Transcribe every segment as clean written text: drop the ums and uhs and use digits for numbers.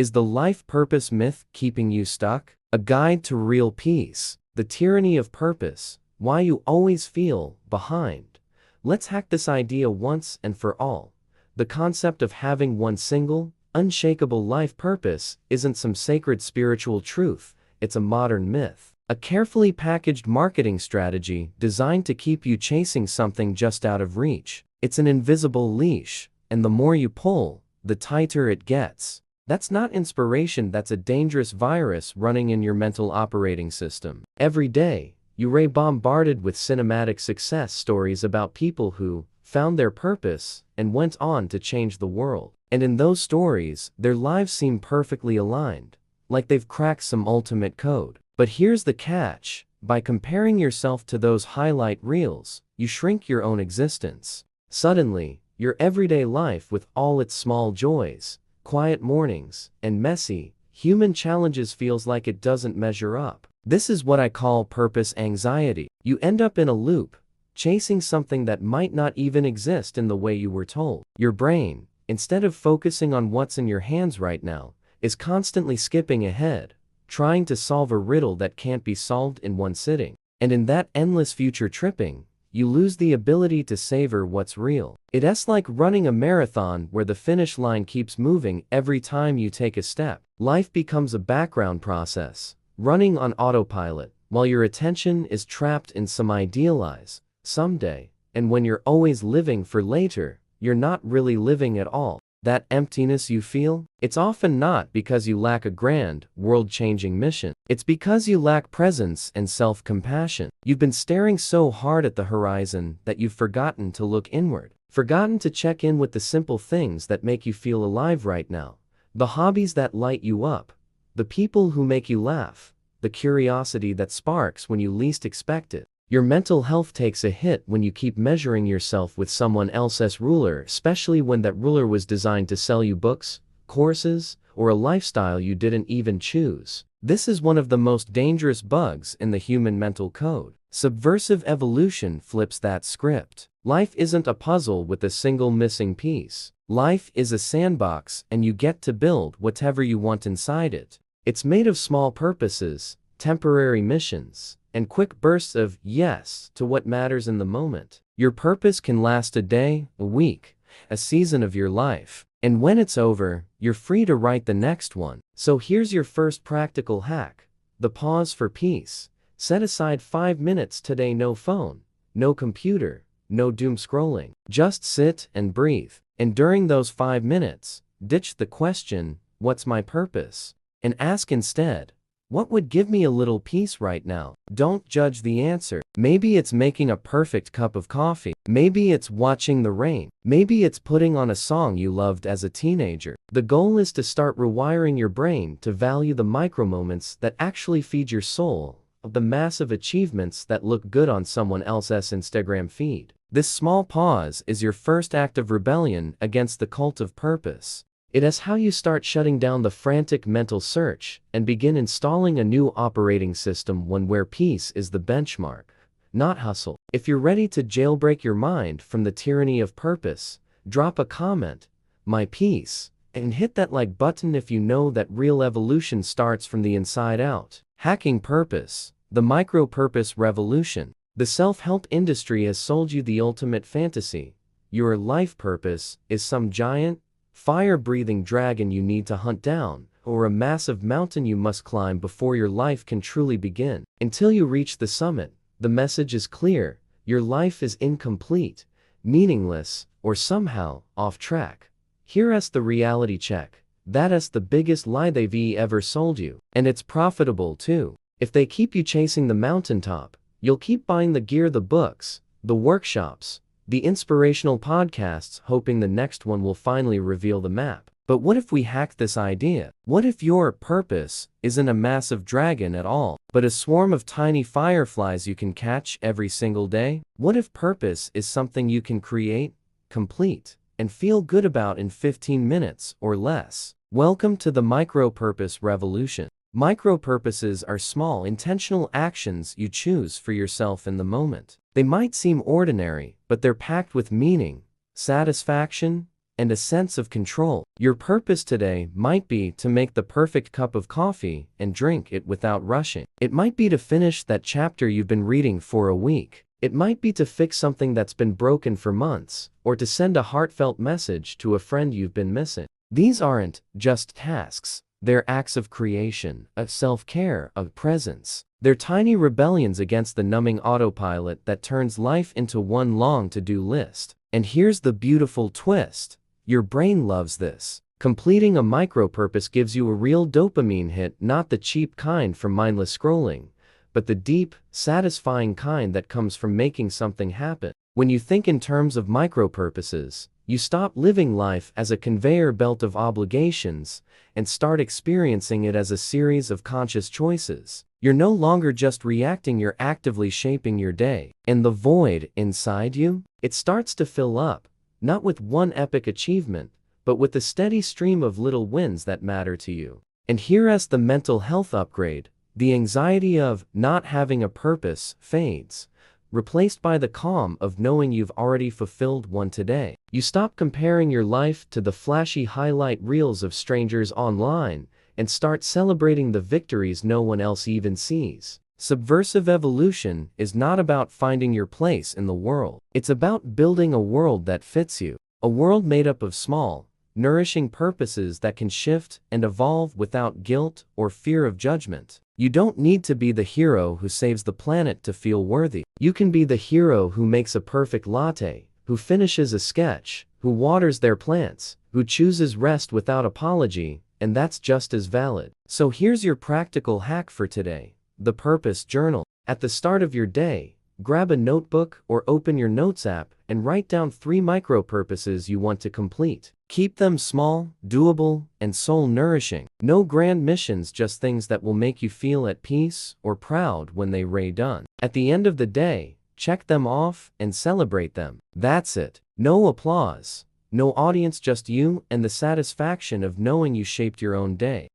Is the life purpose myth keeping you stuck? A guide to real peace. The tyranny of purpose. Why you always feel behind. Let's hack this idea once and for all. The concept of having one single, unshakable life purpose isn't some sacred spiritual truth, it's a modern myth. A carefully packaged marketing strategy designed to keep you chasing something just out of reach. It's an invisible leash, and the more you pull, the tighter it gets. That's not inspiration, that's a dangerous virus running in your mental operating system. Every day, you're bombarded with cinematic success stories about people who found their purpose and went on to change the world. And in those stories, their lives seem perfectly aligned, like they've cracked some ultimate code. But here's the catch: by comparing yourself to those highlight reels, you shrink your own existence. Suddenly, your everyday life with all its small joys, quiet mornings, and messy, human challenges feels like it doesn't measure up. This is what I call purpose anxiety. You end up in a loop, chasing something that might not even exist in the way you were told. Your brain, instead of focusing on what's in your hands right now, is constantly skipping ahead, trying to solve a riddle that can't be solved in one sitting. And in that endless future tripping, you lose the ability to savor what's real. It's like running a marathon where the finish line keeps moving every time you take a step. Life becomes a background process, running on autopilot, while your attention is trapped in some idealized someday. And when you're always living for later, you're not really living at all. That emptiness you feel, it's often not because you lack a grand, world-changing mission. It's because you lack presence and self-compassion. You've been staring so hard at the horizon that you've forgotten to look inward, forgotten to check in with the simple things that make you feel alive right now. The hobbies that light you up, the people who make you laugh, the curiosity that sparks when you least expect it. Your mental health takes a hit when you keep measuring yourself with someone else's ruler, especially when that ruler was designed to sell you books, courses, or a lifestyle you didn't even choose. This is one of the most dangerous bugs in the human mental code. Subversive evolution flips that script. Life isn't a puzzle with a single missing piece. Life is a sandbox, and you get to build whatever you want inside it. It's made of small purposes, temporary missions, and quick bursts of yes to what matters in the moment. Your purpose can last a day, a week, a season of your life. And when it's over, you're free to write the next one. So here's your first practical hack: the pause for peace. Set aside 5 minutes today. No phone, no computer, no doom scrolling. Just sit and breathe. And during those 5 minutes, ditch the question, "What's my purpose?" and ask instead, "What would give me a little peace right now?" Don't judge the answer. Maybe it's making a perfect cup of coffee. Maybe it's watching the rain. Maybe it's putting on a song you loved as a teenager. The goal is to start rewiring your brain to value the micro moments that actually feed your soul, of the massive achievements that look good on someone else's Instagram feed. This small pause is your first act of rebellion against the cult of purpose. It is how you start shutting down the frantic mental search and begin installing a new operating system, one where peace is the benchmark, not hustle. If you're ready to jailbreak your mind from the tyranny of purpose, drop a comment, "My peace," and hit that like button if you know that real evolution starts from the inside out. Hacking purpose, the micro-purpose revolution. The self-help industry has sold you the ultimate fantasy. Your life purpose is some giant, fire-breathing dragon you need to hunt down, or a massive mountain you must climb before your life can truly begin. Until you reach the summit, the message is clear: your life is incomplete, meaningless, or somehow off track. Here's the reality check. That's the biggest lie they've ever sold you. And it's profitable too. If they keep you chasing the mountaintop, you'll keep buying the gear, the books, the workshops, the inspirational podcasts, hoping the next one will finally reveal the map. But what if we hacked this idea? What if your purpose isn't a massive dragon at all, but a swarm of tiny fireflies you can catch every single day? What if purpose is something you can create, complete, and feel good about in 15 minutes or less? Welcome to the micro-purpose revolution. Micro-purposes are small, intentional actions you choose for yourself in the moment. They might seem ordinary, but they're packed with meaning, satisfaction, and a sense of control. Your purpose today might be to make the perfect cup of coffee and drink it without rushing. It might be to finish that chapter you've been reading for a week. It might be to fix something that's been broken for months, or to send a heartfelt message to a friend you've been missing. These aren't just tasks. They're acts of creation, of self-care, of presence. They're tiny rebellions against the numbing autopilot that turns life into one long to-do list. And here's the beautiful twist. Your brain loves this. Completing a micro-purpose gives you a real dopamine hit, not the cheap kind from mindless scrolling, but the deep, satisfying kind that comes from making something happen. When you think in terms of micro-purposes, you stop living life as a conveyor belt of obligations and start experiencing it as a series of conscious choices. You're no longer just reacting, you're actively shaping your day. And the void inside you, it starts to fill up, not with one epic achievement, but with a steady stream of little wins that matter to you. And here's the mental health upgrade. The anxiety of not having a purpose fades, replaced by the calm of knowing you've already fulfilled one today. You stop comparing your life to the flashy highlight reels of strangers online and start celebrating the victories no one else even sees. Subversive evolution is not about finding your place in the world. It's about building a world that fits you. A world made up of small, nourishing purposes that can shift and evolve without guilt or fear of judgment. You don't need to be the hero who saves the planet to feel worthy. You can be the hero who makes a perfect latte, who finishes a sketch, who waters their plants, who chooses rest without apology, and that's just as valid. So here's your practical hack for today: the Purpose Journal. At the start of your day, grab a notebook or open your Notes app and write down 3 micro-purposes you want to complete. Keep them small, doable, and soul-nourishing. No grand missions, just things that will make you feel at peace or proud when they're done. At the end of the day, check them off and celebrate them. That's it. No applause, no audience, just you and the satisfaction of knowing you shaped your own day.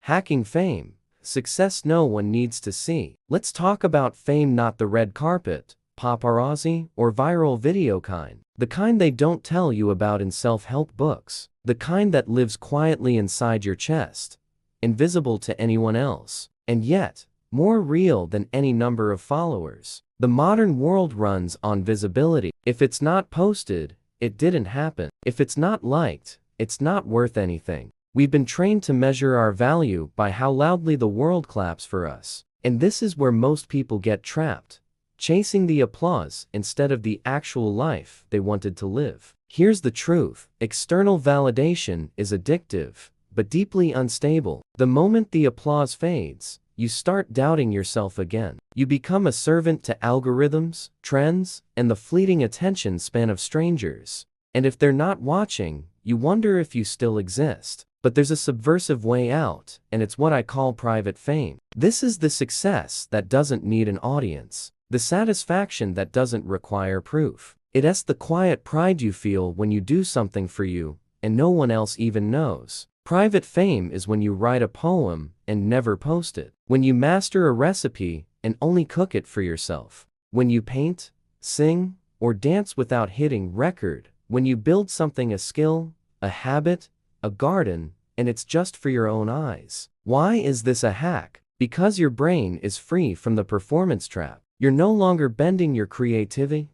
Hacking fame. Success no one needs to see. Let's talk about fame, not the red carpet, paparazzi, or viral video kind. The kind they don't tell you about in self-help books. The kind that lives quietly inside your chest, invisible to anyone else, and yet more real than any number of followers. The modern world runs on visibility. If it's not posted, it didn't happen. If it's not liked, it's not worth anything. We've been trained to measure our value by how loudly the world claps for us. And this is where most people get trapped, chasing the applause instead of the actual life they wanted to live. Here's the truth: external validation is addictive, but deeply unstable. The moment the applause fades, you start doubting yourself again. You become a servant to algorithms, trends, and the fleeting attention span of strangers. And if they're not watching, you wonder if you still exist. But there's a subversive way out, and it's what I call private fame. This is the success that doesn't need an audience, the satisfaction that doesn't require proof. It's the quiet pride you feel when you do something for you, and no one else even knows. Private fame is when you write a poem and never post it. When you master a recipe and only cook it for yourself. When you paint, sing, or dance without hitting record. When you build something, a skill, a habit, a garden, and it's just for your own eyes. Why is this a hack? Because your brain is free from the performance trap. You're no longer bending your creativity,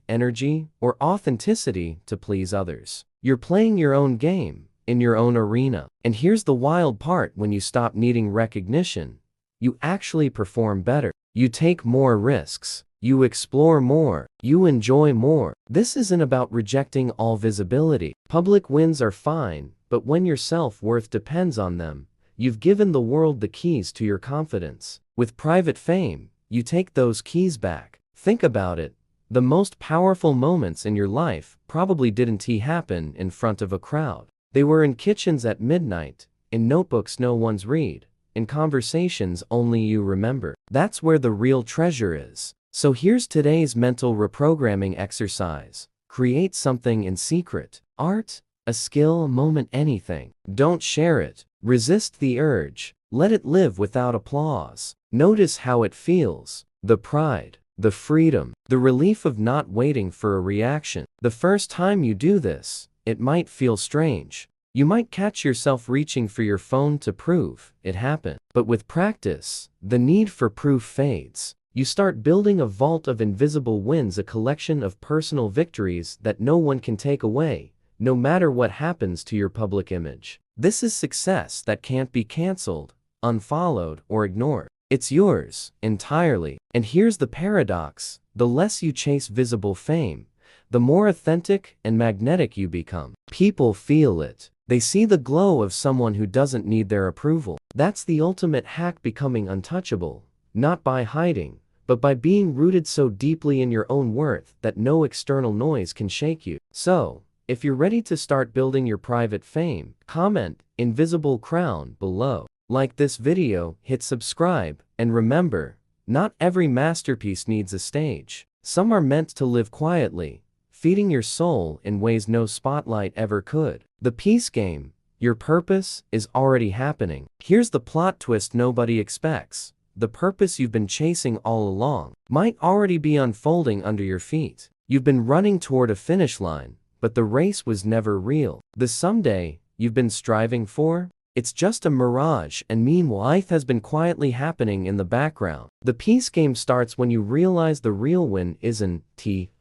energy, or authenticity to please others. You're playing your own game, in your own arena. And here's the wild part: when you stop needing recognition, you actually perform better. You take more risks. You explore more. You enjoy more. This isn't about rejecting all visibility. Public wins are fine, but when your self-worth depends on them, you've given the world the keys to your confidence. With private fame, you take those keys back. Think about it. The most powerful moments in your life probably didn't happen in front of a crowd. They were in kitchens at midnight, in notebooks no one's read, in conversations only you remember. That's where the real treasure is. So here's today's mental reprogramming exercise. Create something in secret. Art, a skill, a moment, anything. Don't share it. Resist the urge. Let it live without applause. Notice how it feels. The pride, the freedom, the relief of not waiting for a reaction. The first time you do this, it might feel strange. You might catch yourself reaching for your phone to prove it happened. But with practice, the need for proof fades. You start building a vault of invisible wins, a collection of personal victories that no one can take away, no matter what happens to your public image. This is success that can't be canceled, unfollowed, or ignored. It's yours, entirely. And here's the paradox: the less you chase visible fame, the more authentic and magnetic you become. People feel it. They see the glow of someone who doesn't need their approval. That's the ultimate hack: becoming untouchable, not by hiding, but by being rooted so deeply in your own worth that no external noise can shake you. So, if you're ready to start building your private fame, comment "Invisible Crown" below. Like this video, hit subscribe, and remember, not every masterpiece needs a stage. Some are meant to live quietly, feeding your soul in ways no spotlight ever could. The peace game, your purpose, is already happening. Here's the plot twist nobody expects: the purpose you've been chasing all along might already be unfolding under your feet. You've been running toward a finish line, but the race was never real. The someday you've been striving for, it's just a mirage, and meanwhile life has been quietly happening in the background. The peace game starts when you realize the real win isn't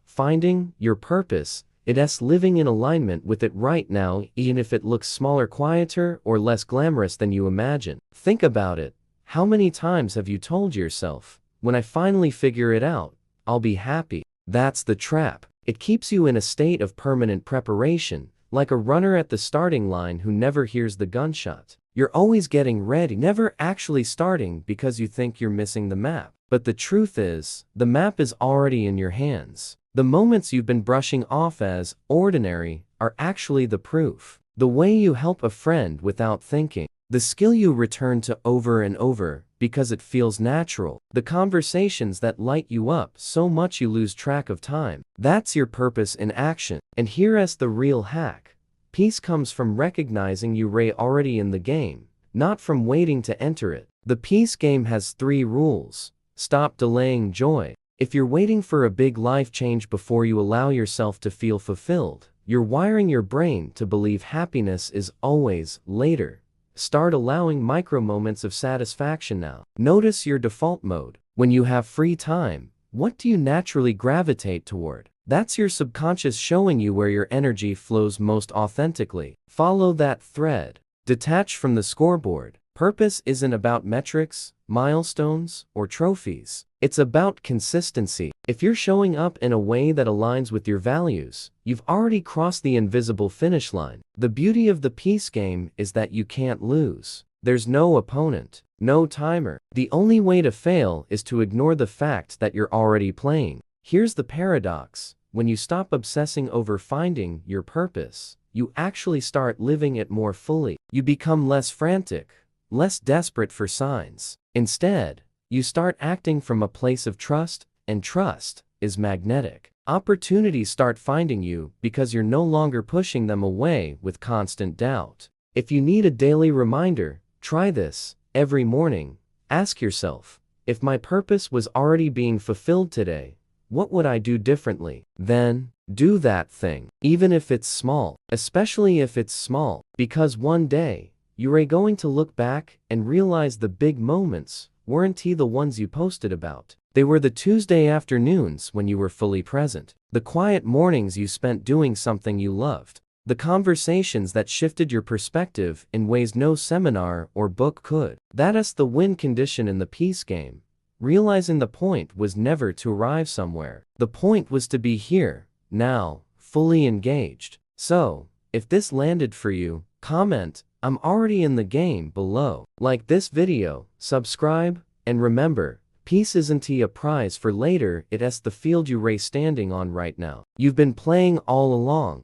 finding your purpose, it's living in alignment with it right now, even if it looks smaller, quieter, or less glamorous than you imagine. Think about it. How many times have you told yourself, "When I finally figure it out, I'll be happy"? That's the trap. It keeps you in a state of permanent preparation, like a runner at the starting line who never hears the gunshot. You're always getting ready, never actually starting because you think you're missing the map. But the truth is, the map is already in your hands. The moments you've been brushing off as ordinary are actually the proof. The way you help a friend without thinking. The skill you return to over and over because it feels natural. The conversations that light you up so much you lose track of time. That's your purpose in action. And here's the real hack. Peace comes from recognizing you're already in the game, not from waiting to enter it. The peace game has 3 rules. Stop delaying joy. If you're waiting for a big life change before you allow yourself to feel fulfilled, you're wiring your brain to believe happiness is always later. Start allowing micro moments of satisfaction now. Notice your default mode. When you have free time, what do you naturally gravitate toward? That's your subconscious showing you where your energy flows most authentically. Follow that thread. Detach from the scoreboard. Purpose isn't about metrics, milestones, or trophies. It's about consistency. If you're showing up in a way that aligns with your values, you've already crossed the invisible finish line. The beauty of the peace game is that you can't lose. There's no opponent, no timer. The only way to fail is to ignore the fact that you're already playing. Here's the paradox. When you stop obsessing over finding your purpose, you actually start living it more fully. You become less frantic, less desperate for signs. Instead, you start acting from a place of trust, and trust is magnetic. Opportunities start finding you because you're no longer pushing them away with constant doubt. If you need a daily reminder, try this. Every morning, ask yourself, if my purpose was already being fulfilled today, what would I do differently? Then, do that thing, even if it's small, especially if it's small, because one day, you're going to look back and realize the big moments weren't the ones you posted about. They were the Tuesday afternoons when you were fully present, the quiet mornings you spent doing something you loved, the conversations that shifted your perspective in ways no seminar or book could. That's the win condition in the peace game. Realizing the point was never to arrive somewhere. The point was to be here, now, fully engaged. So, if this landed for you, comment, "I'm already in the game" below. Like this video, subscribe, and remember, peace isn't a prize for later, it's the field you're standing on right now. You've been playing all along.